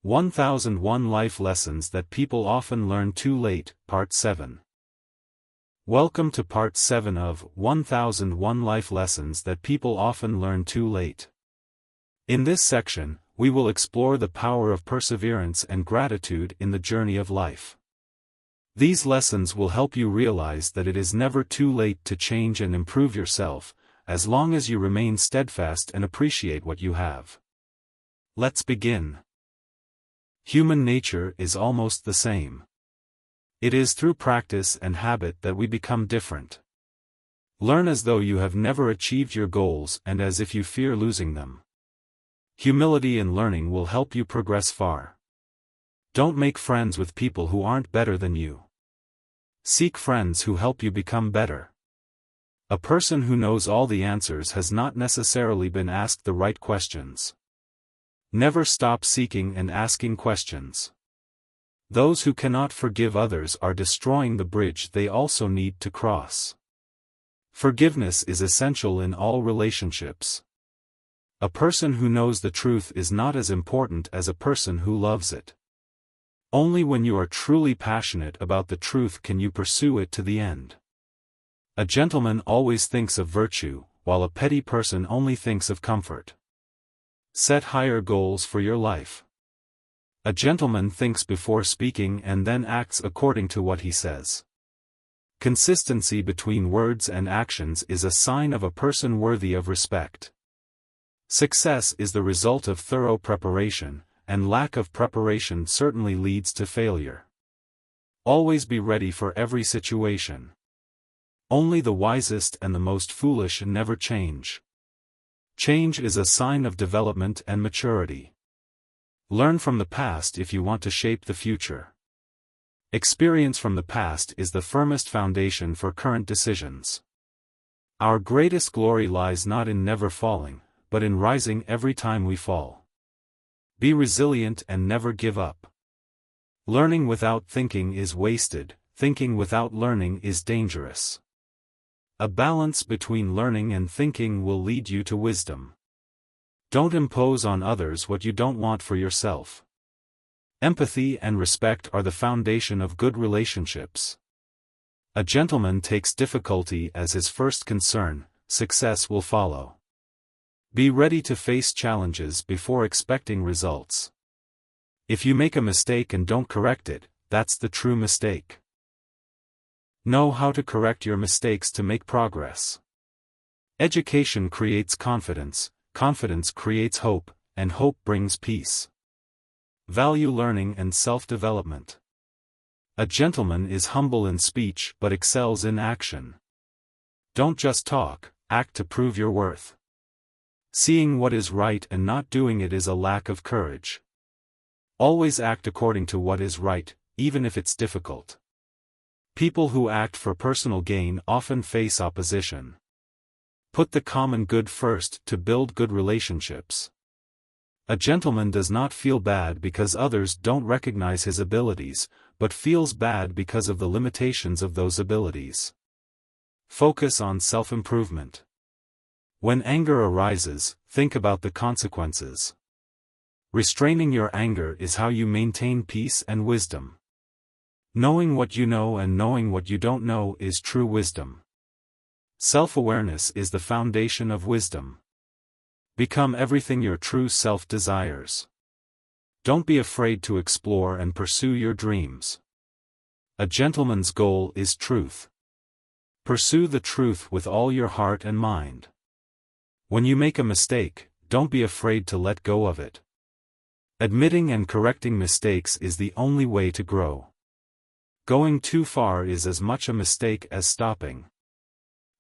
1001 Life Lessons That People Often Learn Too Late, Part 7. Welcome to Part 7 of 1001 Life Lessons That People Often Learn Too Late. In this section, we will explore the power of perseverance and gratitude in the journey of life. These lessons will help you realize that it is never too late to change and improve yourself, as long as you remain steadfast and appreciate what you have. Let's begin. Human nature is almost the same. It is through practice and habit that we become different. Learn as though you have never achieved your goals and as if you fear losing them. Humility in learning will help you progress far. Don't make friends with people who aren't better than you. Seek friends who help you become better. A person who knows all the answers has not necessarily been asked the right questions. Never stop seeking and asking questions. Those who cannot forgive others are destroying the bridge they also need to cross. Forgiveness is essential in all relationships. A person who knows the truth is not as important as a person who loves it. Only when you are truly passionate about the truth can you pursue it to the end. A gentleman always thinks of virtue, while a petty person only thinks of comfort. Set higher goals for your life. A gentleman thinks before speaking and then acts according to what he says. Consistency between words and actions is a sign of a person worthy of respect. Success is the result of thorough preparation, and lack of preparation certainly leads to failure. Always be ready for every situation. Only the wisest and the most foolish never change. Change is a sign of development and maturity. Learn from the past if you want to shape the future. Experience from the past is the firmest foundation for current decisions. Our greatest glory lies not in never falling, but in rising every time we fall. Be resilient and never give up. Learning without thinking is wasted, thinking without learning is dangerous. A balance between learning and thinking will lead you to wisdom. Don't impose on others what you don't want for yourself. Empathy and respect are the foundation of good relationships. A gentleman takes difficulty as his first concern, success will follow. Be ready to face challenges before expecting results. If you make a mistake and don't correct it, that's the true mistake. Know how to correct your mistakes to make progress. Education creates confidence, confidence creates hope, and hope brings peace. Value learning and self-development. A gentleman is humble in speech but excels in action. Don't just talk, act to prove your worth. Seeing what is right and not doing it is a lack of courage. Always act according to what is right, even if it's difficult. People who act for personal gain often face opposition. Put the common good first to build good relationships. A gentleman does not feel bad because others don't recognize his abilities, but feels bad because of the limitations of those abilities. Focus on self-improvement. When anger arises, think about the consequences. Restraining your anger is how you maintain peace and wisdom. Knowing what you know and knowing what you don't know is true wisdom. Self-awareness is the foundation of wisdom. Become everything your true self desires. Don't be afraid to explore and pursue your dreams. A gentleman's goal is truth. Pursue the truth with all your heart and mind. When you make a mistake, don't be afraid to let go of it. Admitting and correcting mistakes is the only way to grow. Going too far is as much a mistake as stopping.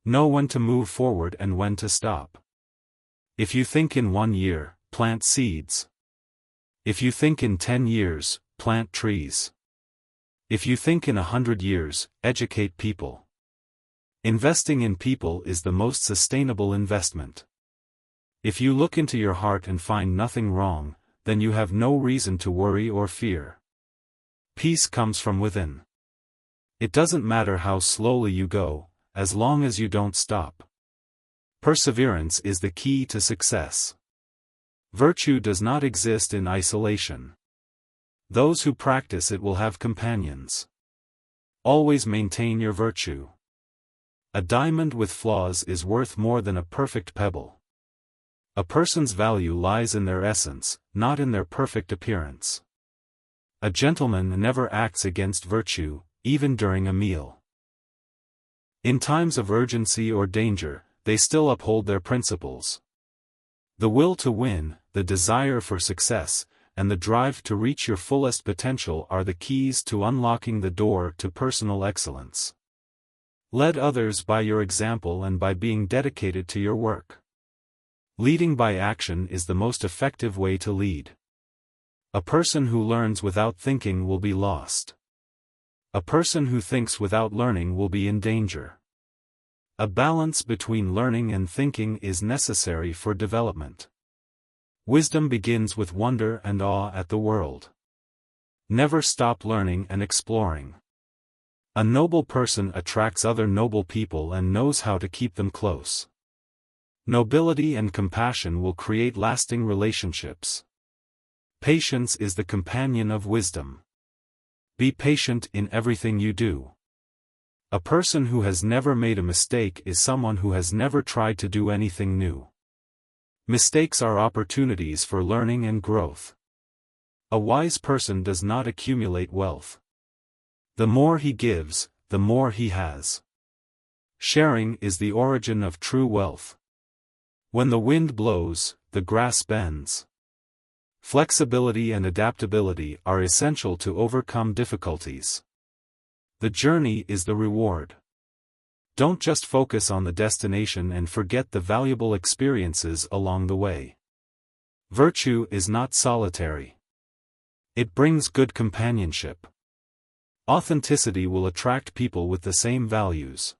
Know when to move forward and when to stop. If you think in 1 year, plant seeds. If you think in 10 years, plant trees. If you think in 100 years, educate people. Investing in people is the most sustainable investment. If you look into your heart and find nothing wrong, then you have no reason to worry or fear. Peace comes from within. It doesn't matter how slowly you go, as long as you don't stop. Perseverance is the key to success. Virtue does not exist in isolation. Those who practice it will have companions. Always maintain your virtue. A diamond with flaws is worth more than a perfect pebble. A person's value lies in their essence, not in their perfect appearance. A gentleman never acts against virtue, even during a meal. In times of urgency or danger, they still uphold their principles. The will to win, the desire for success, and the drive to reach your fullest potential are the keys to unlocking the door to personal excellence. Lead others by your example and by being dedicated to your work. Leading by action is the most effective way to lead. A person who learns without thinking will be lost. A person who thinks without learning will be in danger. A balance between learning and thinking is necessary for development. Wisdom begins with wonder and awe at the world. Never stop learning and exploring. A noble person attracts other noble people and knows how to keep them close. Nobility and compassion will create lasting relationships. Patience is the companion of wisdom. Be patient in everything you do. A person who has never made a mistake is someone who has never tried to do anything new. Mistakes are opportunities for learning and growth. A wise person does not accumulate wealth. The more he gives, the more he has. Sharing is the origin of true wealth. When the wind blows, the grass bends. Flexibility and adaptability are essential to overcome difficulties. The journey is the reward. Don't just focus on the destination and forget the valuable experiences along the way. Virtue is not solitary. It brings good companionship. Authenticity will attract people with the same values.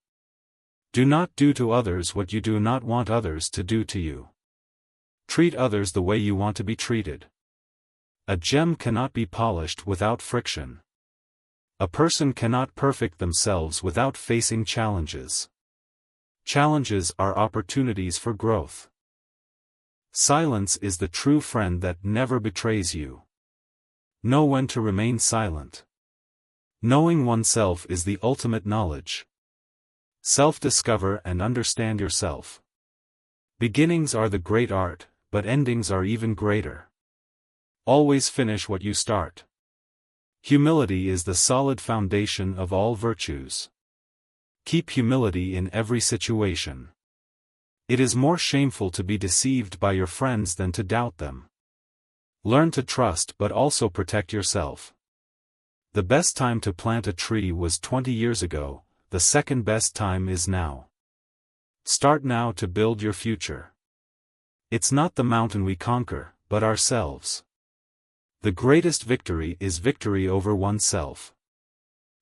Do not do to others what you do not want others to do to you. Treat others the way you want to be treated. A gem cannot be polished without friction. A person cannot perfect themselves without facing challenges. Challenges are opportunities for growth. Silence is the true friend that never betrays you. Know when to remain silent. Knowing oneself is the ultimate knowledge. Self-discover and understand yourself. Beginnings are the great art, but endings are even greater. Always finish what you start. Humility is the solid foundation of all virtues. Keep humility in every situation. It is more shameful to be deceived by your friends than to doubt them. Learn to trust but also protect yourself. The best time to plant a tree was 20 years ago. The second best time is now. Start now to build your future. It's not the mountain we conquer, but ourselves. The greatest victory is victory over oneself.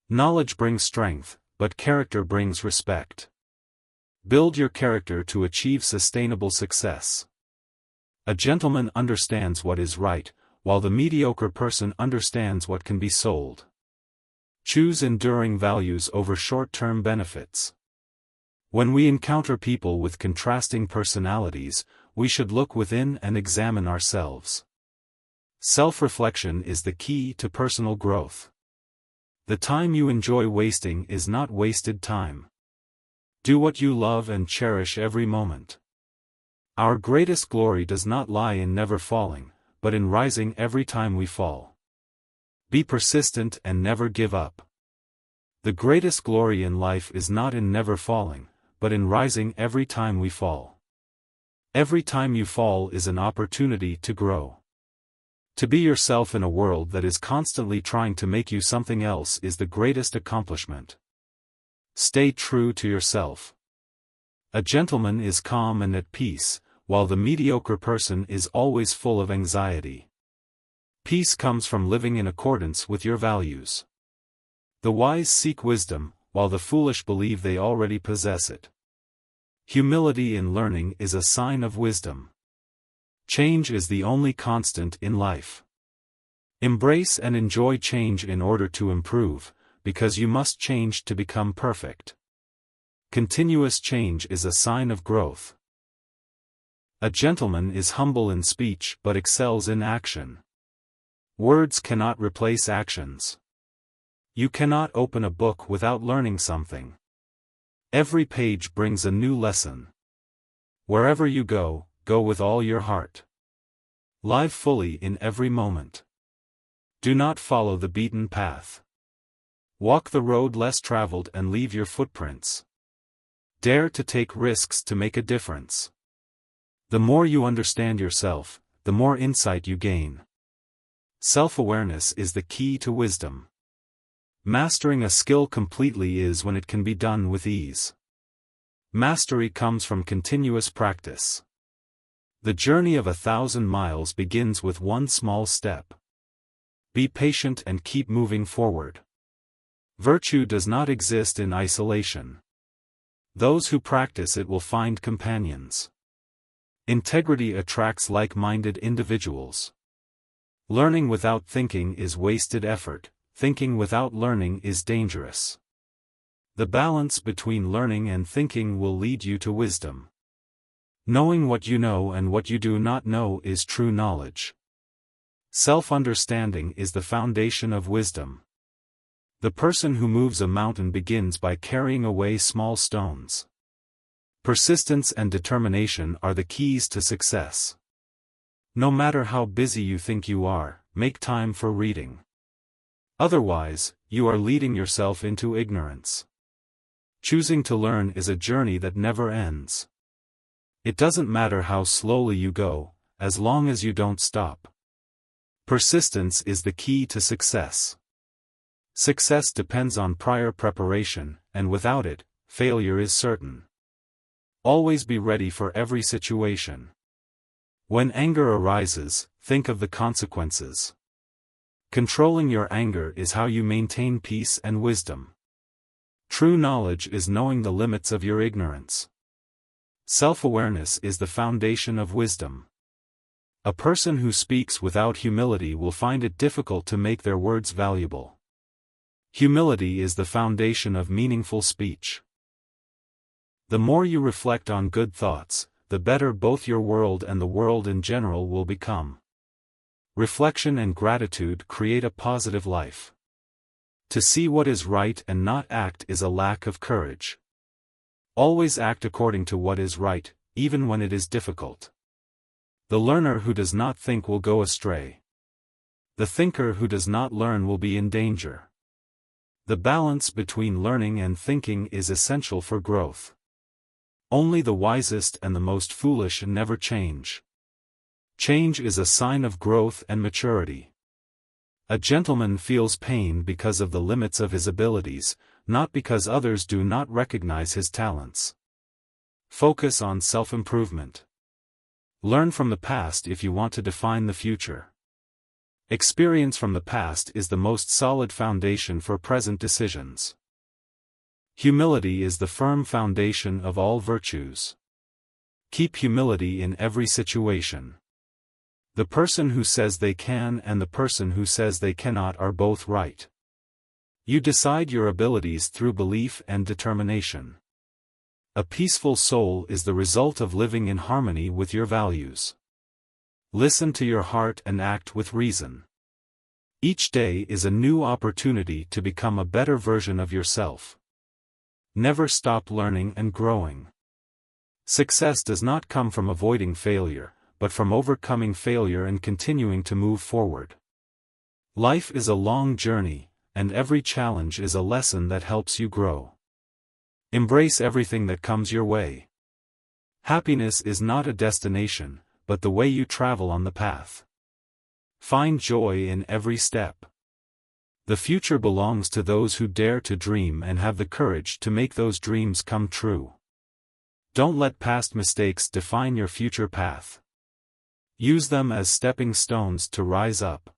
Knowledge brings strength, but character brings respect. Build your character to achieve sustainable success. A gentleman understands what is right, while the mediocre person understands what can be sold. Choose enduring values over short-term benefits. When we encounter people with contrasting personalities, we should look within and examine ourselves. Self-reflection is the key to personal growth. The time you enjoy wasting is not wasted time. Do what you love and cherish every moment. Our greatest glory does not lie in never falling, but in rising every time we fall. Be persistent and never give up. The greatest glory in life is not in never falling, but in rising every time we fall. Every time you fall is an opportunity to grow. To be yourself in a world that is constantly trying to make you something else is the greatest accomplishment. Stay true to yourself. A gentleman is calm and at peace, while the mediocre person is always full of anxiety. Peace comes from living in accordance with your values. The wise seek wisdom, while the foolish believe they already possess it. Humility in learning is a sign of wisdom. Change is the only constant in life. Embrace and enjoy change in order to improve, because you must change to become perfect. Continuous change is a sign of growth. A gentleman is humble in speech but excels in action. Words cannot replace actions. You cannot open a book without learning something. Every page brings a new lesson. Wherever you go, go with all your heart. Live fully in every moment. Do not follow the beaten path. Walk the road less traveled and leave your footprints. Dare to take risks to make a difference. The more you understand yourself, the more insight you gain. Self-awareness is the key to wisdom. Mastering a skill completely is when it can be done with ease. Mastery comes from continuous practice. The journey of 1,000 miles begins with one small step. Be patient and keep moving forward. Virtue does not exist in isolation. Those who practice it will find companions. Integrity attracts like-minded individuals. Learning without thinking is wasted effort. Thinking without learning is dangerous. The balance between learning and thinking will lead you to wisdom. Knowing what you know and what you do not know is true knowledge. Self-understanding is the foundation of wisdom. The person who moves a mountain begins by carrying away small stones. Persistence and determination are the keys to success. No matter how busy you think you are, make time for reading. Otherwise, you are leading yourself into ignorance. Choosing to learn is a journey that never ends. It doesn't matter how slowly you go, as long as you don't stop. Persistence is the key to success. Success depends on prior preparation, and without it, failure is certain. Always be ready for every situation. When anger arises, think of the consequences. Controlling your anger is how you maintain peace and wisdom. True knowledge is knowing the limits of your ignorance. Self-awareness is the foundation of wisdom. A person who speaks without humility will find it difficult to make their words valuable. Humility is the foundation of meaningful speech. The more you reflect on good thoughts, the better both your world and the world in general will become. Reflection and gratitude create a positive life. To see what is right and not act is a lack of courage. Always act according to what is right, even when it is difficult. The learner who does not think will go astray. The thinker who does not learn will be in danger. The balance between learning and thinking is essential for growth. Only the wisest and the most foolish never change. Change is a sign of growth and maturity. A gentleman feels pain because of the limits of his abilities, not because others do not recognize his talents. Focus on self-improvement. Learn from the past if you want to define the future. Experience from the past is the most solid foundation for present decisions. Humility is the firm foundation of all virtues. Keep humility in every situation. The person who says they can and the person who says they cannot are both right. You decide your abilities through belief and determination. A peaceful soul is the result of living in harmony with your values. Listen to your heart and act with reason. Each day is a new opportunity to become a better version of yourself. Never stop learning and growing. Success does not come from avoiding failure, but from overcoming failure and continuing to move forward. Life is a long journey, and every challenge is a lesson that helps you grow. Embrace everything that comes your way. Happiness is not a destination, but the way you travel on the path. Find joy in every step. The future belongs to those who dare to dream and have the courage to make those dreams come true. Don't let past mistakes define your future path. Use them as stepping stones to rise up.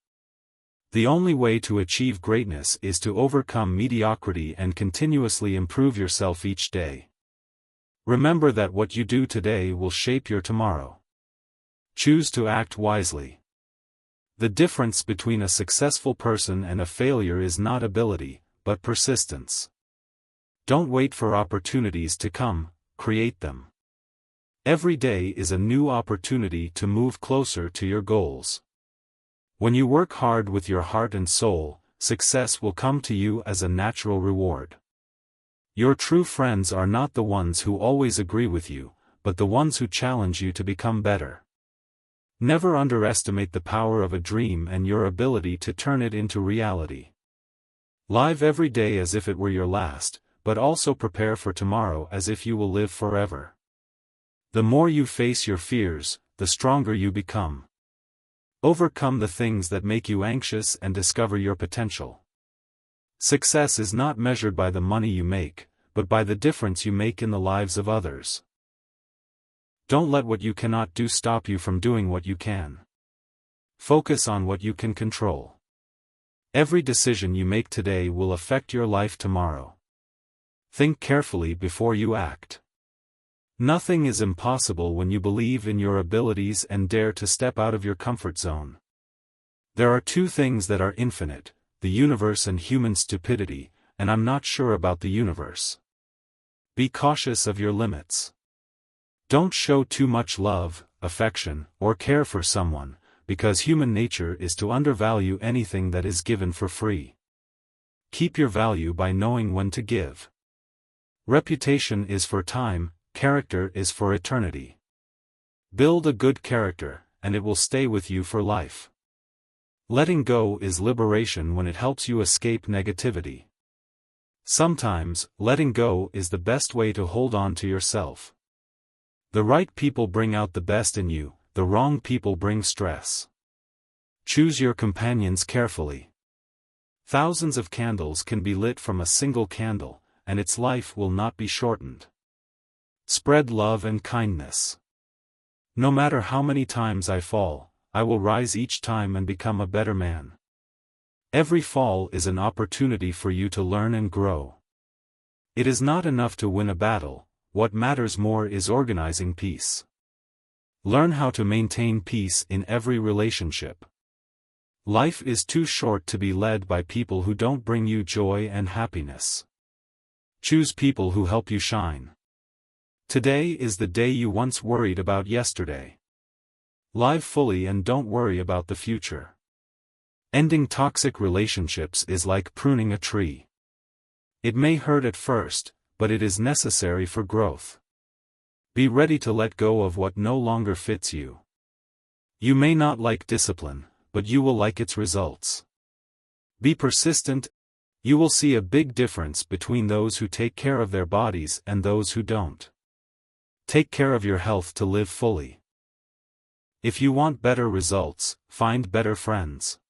The only way to achieve greatness is to overcome mediocrity and continuously improve yourself each day. Remember that what you do today will shape your tomorrow. Choose to act wisely. The difference between a successful person and a failure is not ability, but persistence. Don't wait for opportunities to come, create them. Every day is a new opportunity to move closer to your goals. When you work hard with your heart and soul, success will come to you as a natural reward. Your true friends are not the ones who always agree with you, but the ones who challenge you to become better. Never underestimate the power of a dream and your ability to turn it into reality. Live every day as if it were your last, but also prepare for tomorrow as if you will live forever. The more you face your fears, the stronger you become. Overcome the things that make you anxious and discover your potential. Success is not measured by the money you make, but by the difference you make in the lives of others. Don't let what you cannot do stop you from doing what you can. Focus on what you can control. Every decision you make today will affect your life tomorrow. Think carefully before you act. Nothing is impossible when you believe in your abilities and dare to step out of your comfort zone. There are two things that are infinite, the universe and human stupidity, and I'm not sure about the universe. Be cautious of your limits. Don't show too much love, affection, or care for someone, because human nature is to undervalue anything that is given for free. Keep your value by knowing when to give. Reputation is for time, character is for eternity. Build a good character, and it will stay with you for life. Letting go is liberation when it helps you escape negativity. Sometimes, letting go is the best way to hold on to yourself. The right people bring out the best in you, the wrong people bring stress. Choose your companions carefully. Thousands of candles can be lit from a single candle, and its life will not be shortened. Spread love and kindness. No matter how many times I fall, I will rise each time and become a better man. Every fall is an opportunity for you to learn and grow. It is not enough to win a battle. What matters more is organizing peace. Learn how to maintain peace in every relationship. Life is too short to be led by people who don't bring you joy and happiness. Choose people who help you shine. Today is the day you once worried about yesterday. Live fully and don't worry about the future. Ending toxic relationships is like pruning a tree. It may hurt at first, but it is necessary for growth. Be ready to let go of what no longer fits you. You may not like discipline, but you will like its results. Be persistent. You will see a big difference between those who take care of their bodies and those who don't. Take care of your health to live fully. If you want better results, find better friends.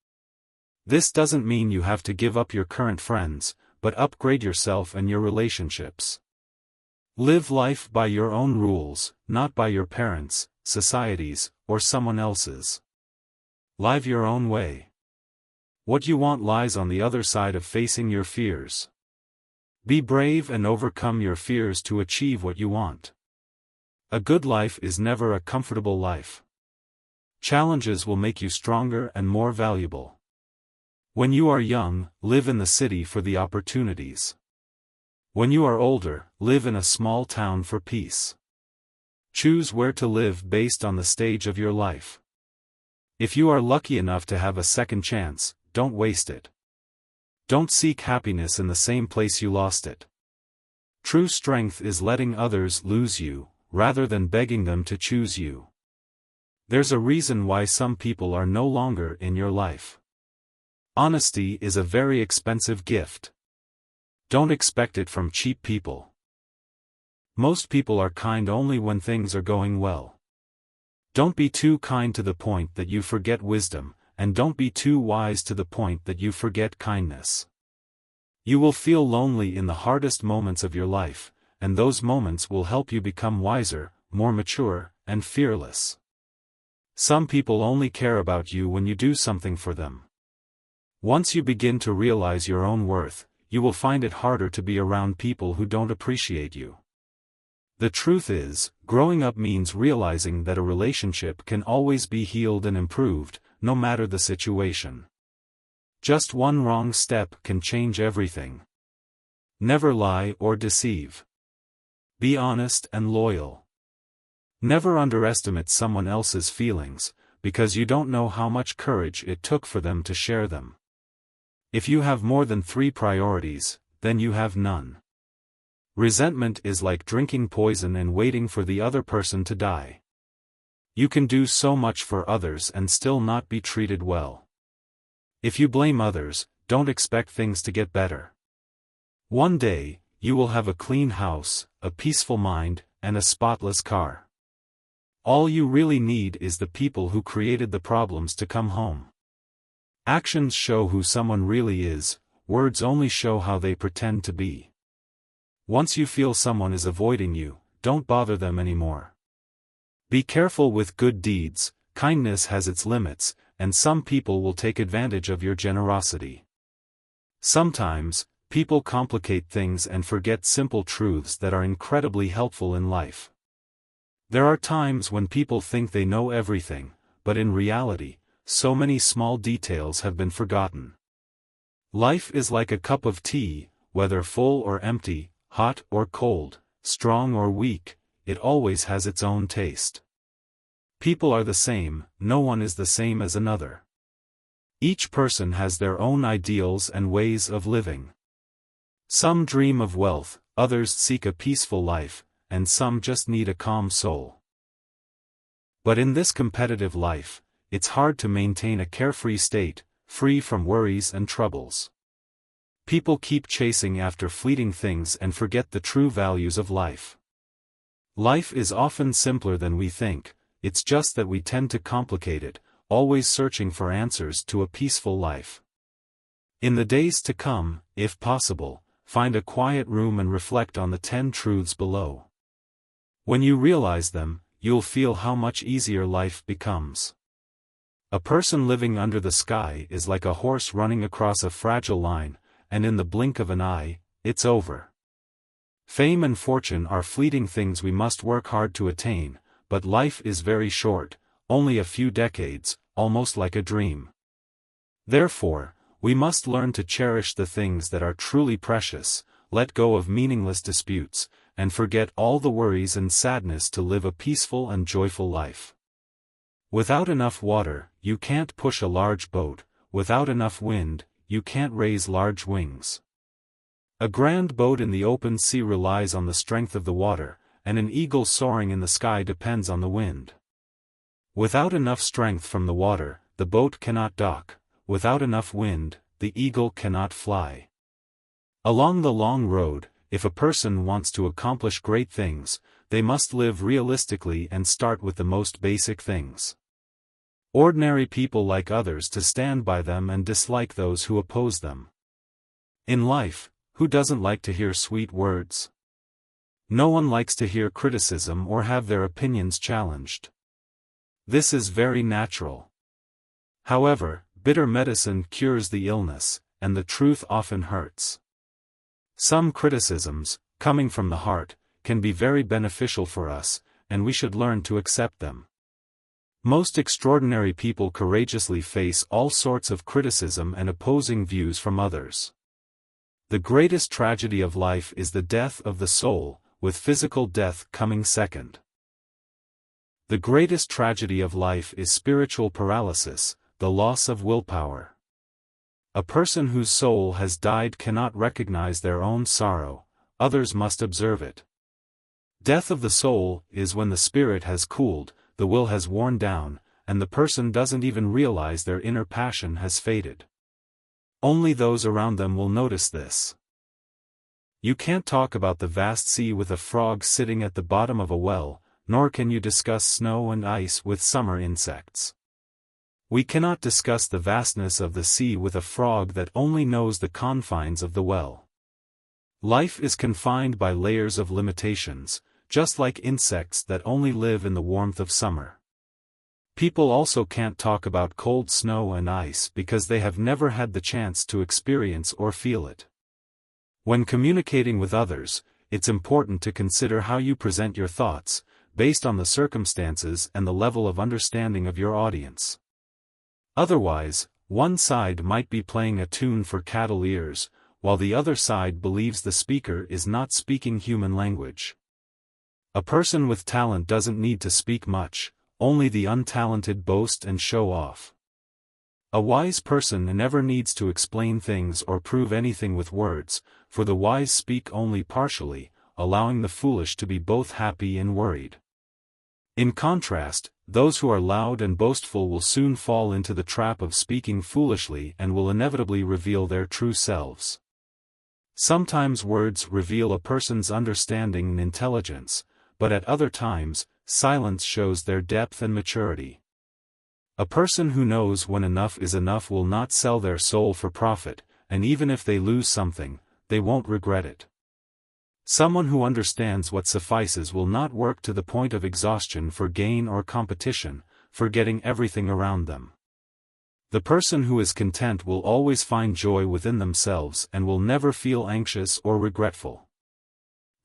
This doesn't mean you have to give up your current friends, but upgrade yourself and your relationships. Live life by your own rules, not by your parents', society's, or someone else's. Live your own way. What you want lies on the other side of facing your fears. Be brave and overcome your fears to achieve what you want. A good life is never a comfortable life. Challenges will make you stronger and more valuable. When you are young, live in the city for the opportunities. When you are older, live in a small town for peace. Choose where to live based on the stage of your life. If you are lucky enough to have a second chance, don't waste it. Don't seek happiness in the same place you lost it. True strength is letting others lose you, rather than begging them to choose you. There's a reason why some people are no longer in your life. Honesty is a very expensive gift. Don't expect it from cheap people. Most people are kind only when things are going well. Don't be too kind to the point that you forget wisdom, and don't be too wise to the point that you forget kindness. You will feel lonely in the hardest moments of your life, and those moments will help you become wiser, more mature, and fearless. Some people only care about you when you do something for them. Once you begin to realize your own worth, you will find it harder to be around people who don't appreciate you. The truth is, growing up means realizing that a relationship can always be healed and improved, no matter the situation. Just one wrong step can change everything. Never lie or deceive. Be honest and loyal. Never underestimate someone else's feelings, because you don't know how much courage it took for them to share them. If you have more than 3 priorities, then you have none. Resentment is like drinking poison and waiting for the other person to die. You can do so much for others and still not be treated well. If you blame others, don't expect things to get better. One day, you will have a clean house, a peaceful mind, and a spotless car. All you really need is the people who created the problems to come home. Actions show who someone really is, words only show how they pretend to be. Once you feel someone is avoiding you, don't bother them anymore. Be careful with good deeds, kindness has its limits, and some people will take advantage of your generosity. Sometimes, people complicate things and forget simple truths that are incredibly helpful in life. There are times when people think they know everything, but in reality, so many small details have been forgotten. Life is like a cup of tea, whether full or empty, hot or cold, strong or weak, it always has its own taste. People are the same, no one is the same as another. Each person has their own ideals and ways of living. Some dream of wealth, others seek a peaceful life, and some just need a calm soul. But in this competitive life, it's hard to maintain a carefree state, free from worries and troubles. People keep chasing after fleeting things and forget the true values of life. Life is often simpler than we think, it's just that we tend to complicate it, always searching for answers to a peaceful life. In the days to come, if possible, find a quiet room and reflect on the 10 truths below. When you realize them, you'll feel how much easier life becomes. A person living under the sky is like a horse running across a fragile line, and in the blink of an eye, it's over. Fame and fortune are fleeting things we must work hard to attain, but life is very short, only a few decades, almost like a dream. Therefore, we must learn to cherish the things that are truly precious, let go of meaningless disputes, and forget all the worries and sadness to live a peaceful and joyful life. Without enough water, you can't push a large boat, without enough wind, you can't raise large wings. A grand boat in the open sea relies on the strength of the water, and an eagle soaring in the sky depends on the wind. Without enough strength from the water, the boat cannot dock, without enough wind, the eagle cannot fly. Along the long road, if a person wants to accomplish great things, they must live realistically and start with the most basic things. Ordinary people like others to stand by them and dislike those who oppose them. In life, who doesn't like to hear sweet words? No one likes to hear criticism or have their opinions challenged. This is very natural. However, bitter medicine cures the illness, and the truth often hurts. Some criticisms, coming from the heart, can be very beneficial for us, and we should learn to accept them. Most extraordinary people courageously face all sorts of criticism and opposing views from others. The greatest tragedy of life is the death of the soul, with physical death coming second. The greatest tragedy of life is spiritual paralysis, the loss of willpower. A person whose soul has died cannot recognize their own sorrow, others must observe it. Death of the soul is when the spirit has cooled, the will has worn down, and the person doesn't even realize their inner passion has faded. Only those around them will notice this. You can't talk about the vast sea with a frog sitting at the bottom of a well, nor can you discuss snow and ice with summer insects. We cannot discuss the vastness of the sea with a frog that only knows the confines of the well. Life is confined by layers of limitations, just like insects that only live in the warmth of summer. People also can't talk about cold snow and ice because they have never had the chance to experience or feel it. When communicating with others, it's important to consider how you present your thoughts, based on the circumstances and the level of understanding of your audience. Otherwise, one side might be playing a tune for cattle ears, while the other side believes the speaker is not speaking human language. A person with talent doesn't need to speak much, only the untalented boast and show off. A wise person never needs to explain things or prove anything with words, for the wise speak only partially, allowing the foolish to be both happy and worried. In contrast, those who are loud and boastful will soon fall into the trap of speaking foolishly and will inevitably reveal their true selves. Sometimes words reveal a person's understanding and intelligence, but at other times, silence shows their depth and maturity. A person who knows when enough is enough will not sell their soul for profit, and even if they lose something, they won't regret it. Someone who understands what suffices will not work to the point of exhaustion for gain or competition, forgetting everything around them. The person who is content will always find joy within themselves and will never feel anxious or regretful.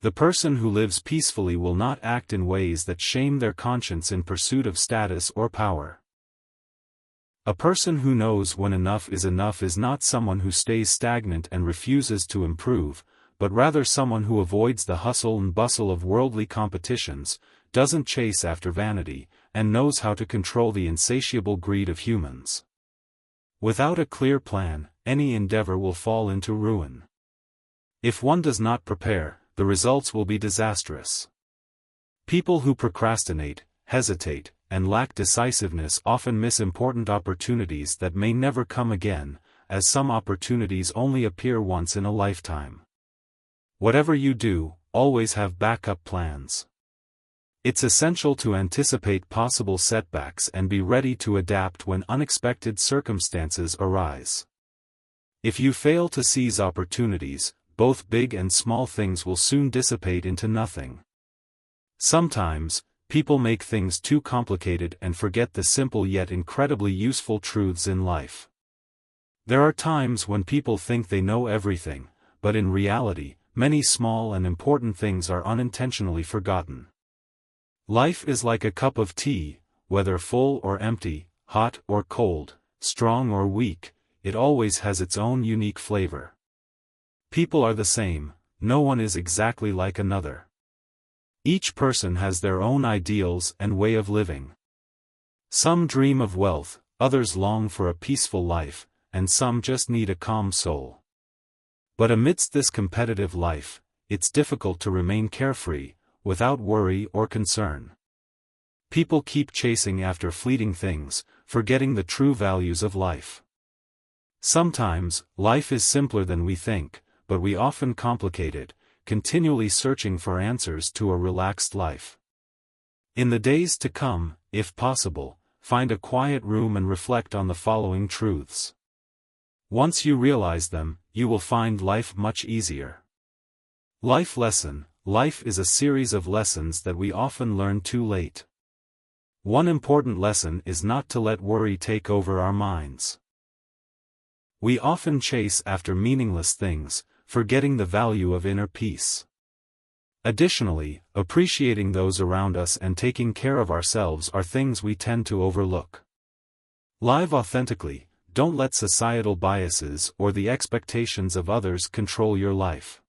The person who lives peacefully will not act in ways that shame their conscience in pursuit of status or power. A person who knows when enough is not someone who stays stagnant and refuses to improve, but rather someone who avoids the hustle and bustle of worldly competitions, doesn't chase after vanity, and knows how to control the insatiable greed of humans. Without a clear plan, any endeavor will fall into ruin. If one does not prepare, the results will be disastrous. People who procrastinate, hesitate, and lack decisiveness often miss important opportunities that may never come again, as some opportunities only appear once in a lifetime. Whatever you do, always have backup plans. It's essential to anticipate possible setbacks and be ready to adapt when unexpected circumstances arise. If you fail to seize opportunities, both big and small things will soon dissipate into nothing. Sometimes, people make things too complicated and forget the simple yet incredibly useful truths in life. There are times when people think they know everything, but in reality, many small and important things are unintentionally forgotten. Life is like a cup of tea, whether full or empty, hot or cold, strong or weak, it always has its own unique flavor. People are the same, no one is exactly like another. Each person has their own ideals and way of living. Some dream of wealth, others long for a peaceful life, and some just need a calm soul. But amidst this competitive life, it's difficult to remain carefree, without worry or concern. People keep chasing after fleeting things, forgetting the true values of life. Sometimes, life is simpler than we think, but we often complicate it, continually searching for answers to a relaxed life. In the days to come, if possible, find a quiet room and reflect on the following truths. Once you realize them, you will find life much easier. Life lesson: life is a series of lessons that we often learn too late. One important lesson is not to let worry take over our minds. We often chase after meaningless things, forgetting the value of inner peace. Additionally, appreciating those around us and taking care of ourselves are things we tend to overlook. Live authentically, don't let societal biases or the expectations of others control your life.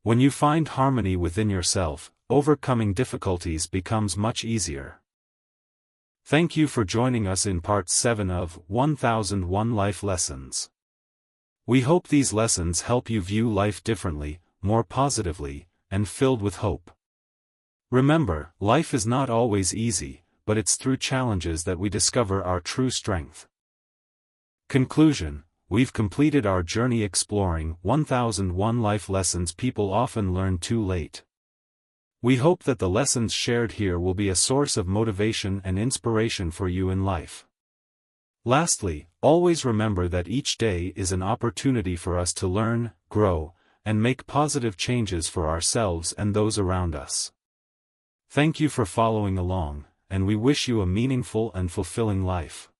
When you find harmony within yourself, overcoming difficulties becomes much easier. Thank you for joining us in Part 7 of 1001 Life Lessons. We hope these lessons help you view life differently, more positively, and filled with hope. Remember, life is not always easy, but it's through challenges that we discover our true strength. Conclusion: we've completed our journey exploring 1001 life lessons people often learn too late. We hope that the lessons shared here will be a source of motivation and inspiration for you in life. Lastly, always remember that each day is an opportunity for us to learn, grow, and make positive changes for ourselves and those around us. Thank you for following along, and we wish you a meaningful and fulfilling life.